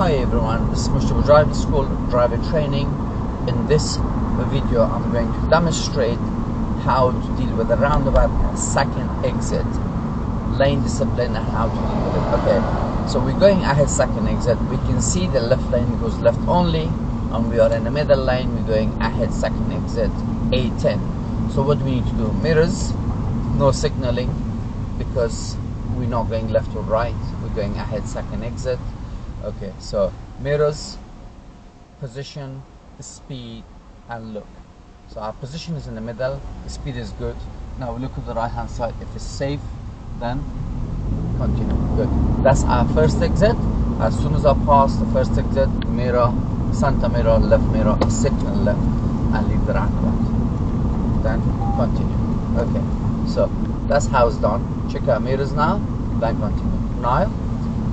Hi everyone, this is Mustafa Driving School Driver Training. In this video I'm going to demonstrate how to deal with the roundabout second exit, lane discipline, and how to deal with it. Okay, so we're going ahead second exit. We can see the left lane goes left only, and we are in the middle lane. We're going ahead second exit A10. So what do we need to do? Mirrors, no signaling, because we're not going left or right. We're going ahead second exit. Okay, so mirrors, position, speed, and look. So our position is in the middle, the speed is good. Now we look at the right hand side. If it's safe, then continue. Good. That's our first exit. As soon as I pass the first exit, mirror, center mirror, left mirror, signal left, and leave the roundabout. Then continue. Okay, so that's how it's done. Check our mirrors now, then continue. Now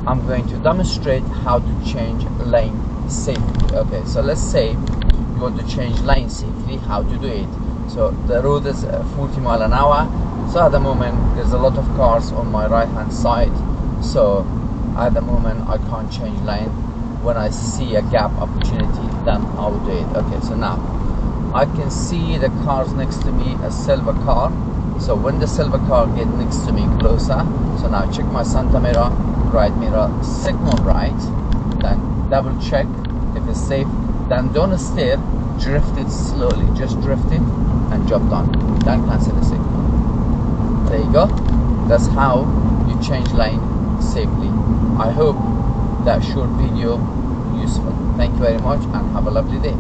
I'm going to demonstrate how to change lane safely. Okay, so let's say you want to change lane safely, how to do it. So the road is 40 miles an hour. So at the moment there's a lot of cars on my right hand side. So at the moment I can't change lane. When I see a gap opportunity, then I will do it. Okay, so now I can see the cars next to me, a silver car. So when the silver car gets next to me closer, so now check my center mirror, right mirror, signal right, then double check if it's safe, then don't steer, drift it slowly, just drift it and jump down, then cancel the signal. There you go. That's how you change lane safely. I hope that short video useful. Thank you very much and have a lovely day.